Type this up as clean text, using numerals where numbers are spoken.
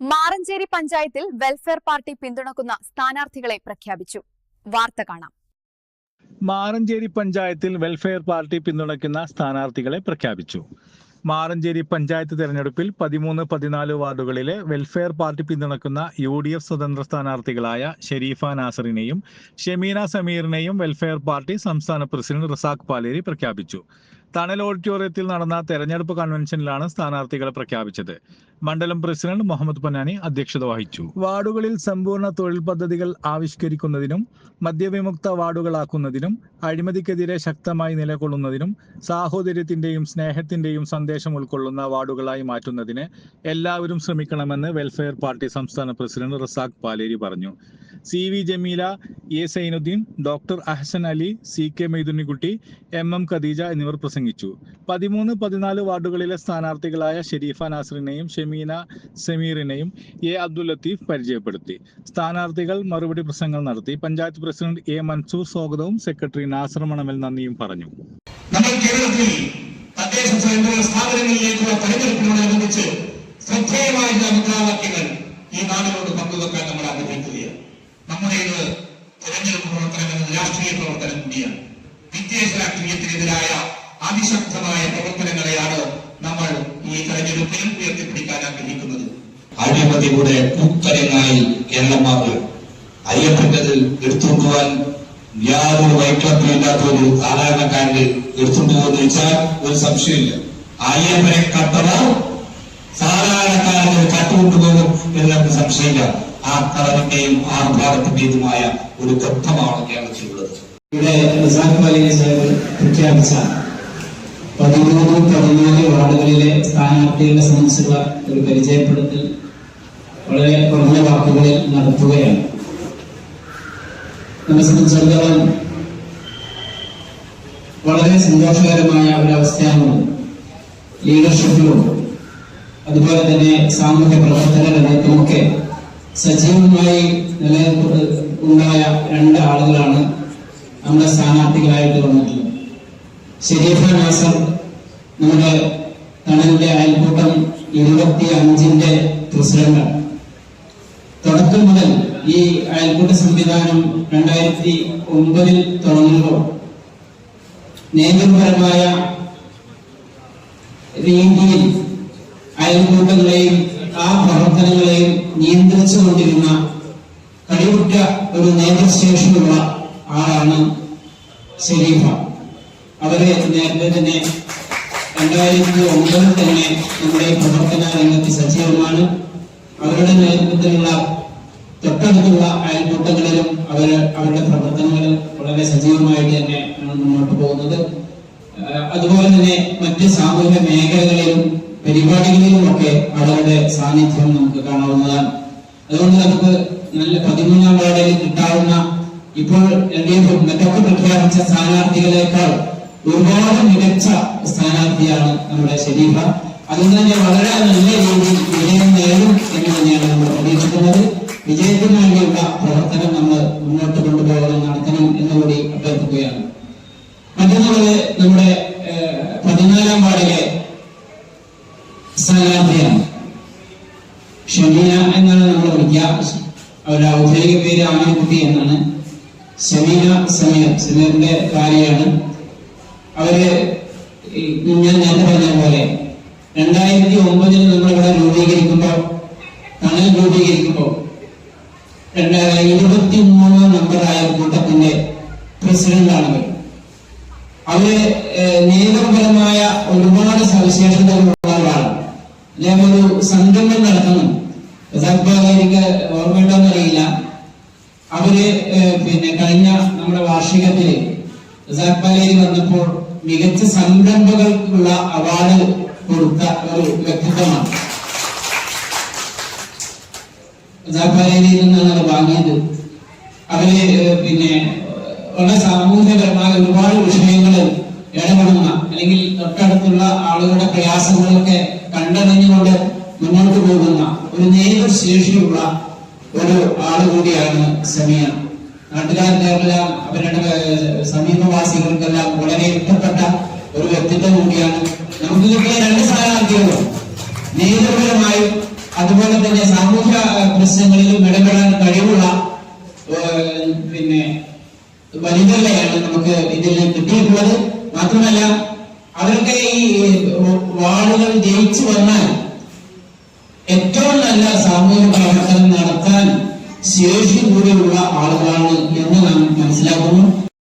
മാറഞ്ചേരി പഞ്ചായത്തിൽ welfare party പിന്തുണക്കുന്ന സ്ഥാനാർത്ഥികളെ പ്രഖ്യാപിച്ചു. വാർത്ത കാണാം. മാറഞ്ചേരി പഞ്ചായത്തിൽ വെൽഫെയർ പാർട്ടി പിന്തുണയ്ക്കുന്ന സ്ഥാനാർത്ഥികളെ പ്രഖ്യാപിച്ചു. മാറഞ്ചേരി പഞ്ചായത്ത് തെരഞ്ഞെടുപ്പിൽ 13-14 വാർഡുകളിലെ വെൽഫെയർ പാർട്ടി പിന്തുണയ്ക്കുന്ന UDF സ്വതന്ത്ര സ്ഥാനാർത്ഥികളായ ഷെരീഫ നാസറിനെയും ഷമീന സമീറിനെയും വെൽഫെയർ പാർട്ടി സംസ്ഥാന പ്രസിഡന്റ് റസാഖ് പാലേരി പ്രഖ്യാപിച്ചു. തണൽ ഓഡിറ്റോറിയത്തിൽ നടന്ന തെരഞ്ഞെടുപ്പ് കൺവെൻഷനിലാണ് സ്ഥാനാർത്ഥികളെ പ്രഖ്യാപിച്ചത്. മണ്ഡലം പ്രസിഡന്റ് മുഹമ്മദ് പൊന്നാനി അധ്യക്ഷത വഹിച്ചു. വാർഡുകളിൽ സമ്പൂർണ്ണ തൊഴിൽ പദ്ധതികൾ ആവിഷ്കരിക്കുന്നതിനും മദ്യവിമുക്ത വാർഡുകളാക്കുന്നതിനും അഴിമതിക്കെതിരെ ശക്തമായി നിലകൊള്ളുന്നതിനും സാഹോദര്യത്തിന്റെയും സ്നേഹത്തിന്റെയും സന്ദേശം ഉൾക്കൊള്ളുന്ന വാർഡുകളായി മാറ്റുന്നതിന് എല്ലാവരും ശ്രമിക്കണമെന്ന് വെൽഫെയർ പാർട്ടി സംസ്ഥാന പ്രസിഡന്റ് റസാഖ് പാലേരി പറഞ്ഞു. CV Jameela, A Zainuddin, doctor Ahsan Ali, CK Maidunnikutty, MM Khadeeja എന്നിവർ പ്രസംഗിച്ചു. 13-14 വാർഡുകളിലെ സ്ഥാനാർത്ഥികളായ ഷെരീഫ നാസറിനെയും ഷമീന സമീറിനെയും A അബ്ദുൽ ലത്തീഫ് പരിചയപ്പെടുത്തി. സ്ഥാനാർത്ഥികൾ മറുപടി പ്രസംഗങ്ങൾ നടത്തി. പഞ്ചായത്ത് പ്രസിഡന്റ് A മൻസൂർ സ്വാഗതവും സെക്രട്ടറി നാസർ മണമൽ നന്ദിയും പറഞ്ഞു. നമ്മൾ കേരളത്തിൽ തദ്ദേശ സ്വയംഭരണ സ്ഥാപനങ്ങളിലേക്കുള്ള തെരഞ്ഞെടുപ്പിനോടനുബന്ധിച്ച് ശ്രദ്ധേയമായ മുദ്രാവാക്യങ്ങൾ ഈ നാടിനോട് പങ്കുവെക്കാൻ നമ്മൾ ആഗ്രഹിക്കുകയാണ്. നമ്മുടേത് തെരഞ്ഞെടുപ്പ് പ്രവർത്തനം എന്നത് രാഷ്ട്രീയ പ്രവർത്തനം കൂടിയാണ്. വിദ്വേഷ രാഷ്ട്രീയത്തിനെതിരായ അതിശക്തമായ പ്രവർത്തനങ്ങളെയാണ് നമ്മൾ ഈ തെരഞ്ഞെടുപ്പിൽ ഉയർത്തിപ്പിടിക്കാൻ ആഗ്രഹിക്കുന്നത്. അഴിമതിയുടെ കുത്തരങ്ങായി കേരളം മാറുക. അയ്യപ്പൻ്റെതിൽ എടുത്തുകൊണ്ടുപോകാൻ യാതൊരു വൈക്ലഭ്യമില്ലാത്ത ഒരു സാധാരണക്കാരന് എടുത്തുകൊണ്ടുപോകുന്ന വെച്ചാൽ ഒരു സംശയമില്ല. അയ്യപ്പനെ കട്ടവർ സാധാരണക്കാരന് കട്ടുകൊണ്ടുപോകും എന്ന് നമുക്ക് സംശയമില്ല. ആ കളറിന്റെയും ആർഭാടത്തിന്റേതുമായ ഒരു ഘട്ടമാണ് കേരളത്തിലുള്ളത്. ഇവിടെ റസാഖ് പാലേരി സാഹിബ് പ്രഖ്യാപിച്ച 13-14 വാർഡുകളിലെ സ്ഥാനാർത്ഥികളെ സംബന്ധിച്ചുള്ള ഒരു പരിചയപ്പെടുത്തൽ വളരെ കുറഞ്ഞ വാക്കുകളിൽ നടത്തുകയാണ്. നമ്മെ സംബന്ധിച്ചിടത്തോളം വളരെ സന്തോഷകരമായ ഒരവസ്ഥയാണുള്ളത്. ലീഡർഷിപ്പിലും അതുപോലെ തന്നെ സാമൂഹ്യ പ്രവർത്തന രംഗത്തുമൊക്കെ സജീവമായി ഉണ്ടായ 2 ആളുകളാണ് നമ്മുടെ സ്ഥാനാർത്ഥികളായിട്ട് വന്നിട്ടുള്ളത്. ഷെരീഫ നാസർ നമ്മുടെ തണലിന്റെ അയൽക്കൂട്ടം 25ന്റെ പ്രസിഡന്റാണ്. തുടക്കം മുതൽ ഈ അയൽക്കൂട്ട സംവിധാനം 2009 തുടങ്ങുമ്പോൾ നിയമപരമായ രീതിയിൽ അയൽക്കൂട്ടങ്ങളെയും ആ പ്രവർത്തനങ്ങളെയും നിയന്ത്രിച്ചുകൊണ്ടിരുന്ന കഴിവുറ്റ ഒരു നേതൃശേഷിയുള്ള ആളാണ് ഷെരീഫ. അവരെ നേരത്തെ തന്നെ 2009 തന്നെ നമ്മുടെ പ്രവർത്തന രംഗത്ത് സജീവമാണ്. അവരുടെ നേതൃത്വത്തിലുള്ള തൊട്ടടുത്തുള്ള അയൽക്കൂട്ടങ്ങളിലും അവരുടെ പ്രവർത്തനങ്ങൾ വളരെ സജീവമായിട്ട് തന്നെ മുന്നോട്ട് പോകുന്നത്. അതുപോലെ തന്നെ മറ്റ് സാമൂഹ്യ മേഖലകളിലും പരിപാടികളിലുമൊക്കെ അവരുടെ സാന്നിധ്യം നമുക്ക് കാണാവുന്നതാണ്. അതുകൊണ്ട് നമുക്ക് നല്ല 13ാം വാർഡിൽ കിട്ടാവുന്ന ഇപ്പോൾ LDF മറ്റൊക്കെ പ്രഖ്യാപിച്ച സ്ഥാനാർത്ഥികളെക്കാൾ ഒരുപാട് മികച്ച സ്ഥാനാർത്ഥിയാണ് നമ്മുടെ ഷെരീഫ. അതുകൊണ്ട് തന്നെ വളരെ നല്ല രീതിയിൽ വിജയം നേടും എന്ന് തന്നെയാണ് നമ്മൾ പ്രതീക്ഷിക്കുന്നത്. വിജയത്തിന് വേണ്ടിയുള്ള പ്രവർത്തനം നമ്മൾ മുന്നോട്ട് കൊണ്ടുപോകണം, നടത്തണം എന്നുകൂടി അഭ്യർത്ഥിക്കുകയാണ്. മറ്റൊന്നുള്ളത് നമ്മുടെ 14ാം വാർഡിലെ സ്ഥാനാർത്ഥിയാണ്. ഷമീന എന്നാണ് നമ്മൾ വിളിക്കുക. അവരുടെ ഔദ്യോഗിക പേര് ആമിനക്കുട്ടി എന്നാണ്. ഷമീന സമീറിന്റെ ഭാര്യയാണ്. അവര് ഞാൻ നേരത്തെ പറഞ്ഞ പോലെ 2009 നമ്മളിവിടെ രൂപീകരിക്കുമ്പോൾ തണൽ രൂപീകരിക്കുമ്പോൾ 23 നമ്പർ അയൽക്കൂട്ടത്തിന്റെ പ്രസിഡന്റാണ് അവര് നിയമപരമായ ഒരുപാട് സവിശേഷതകളുള്ളവരാണ്. അദ്ദേഹം ഒരു സംരംഭം നടത്തുന്നു. എനിക്ക് ഓർമ്മയുണ്ടോന്നറിയില്ല. അവര് കഴിഞ്ഞ നമ്മുടെ വാർഷികത്തില് റസാഖ് പാലേരി വന്നപ്പോൾ മികച്ച സംരംഭകർക്കുള്ള അവാർഡ് കൊടുത്ത ഒരു വ്യക്തിത്വമാണ്. റസാഖ് പാലേരിയിൽ നിന്നാണ് അത് വാങ്ങിയത്. അവര് വളരെ സാമൂഹ്യപരമായ ഒരുപാട് വിഷയങ്ങൾ ഇടപെടുന്ന അല്ലെങ്കിൽ തൊട്ടടുത്തുള്ള ആളുകളുടെ പ്രയാസങ്ങളൊക്കെ കണ്ടറിഞ്ഞുകൊണ്ട് മുന്നോട്ട് പോകുന്ന ഒരു നേതൃശേഷിയുള്ള ഒരു ആള് കൂടിയാണ് സമീന. നാട്ടുകാർക്കെല്ലാം അവരുടെ സമീപവാസികൾക്കെല്ലാം വളരെ ഇഷ്ടപ്പെട്ട ഒരു വ്യക്തിത്വം കൂടിയാണ്. നമുക്ക് കിട്ടിയ 2 സ്ഥാനാർത്ഥികളും നേതൃപരമായും അതുപോലെ തന്നെ സാമൂഹ്യ പ്രശ്നങ്ങളിലും ഇടപെടാൻ കഴിവുള്ള വനിതകളെയാണ് നമുക്ക് ഇതിൽ കിട്ടിയിട്ടുള്ളത്. മാത്രമല്ല അവരൊക്കെ ഈ വാർഡുകൾ ജയിച്ചു വന്നാൽ ഏറ്റവും നല്ല സാമൂഹിക പ്രവർത്തനം നടത്താൻ ശേഷി കൂടിയുള്ള ആളുകളാണ് എന്ന് നാം മനസ്സിലാക്കുന്നു.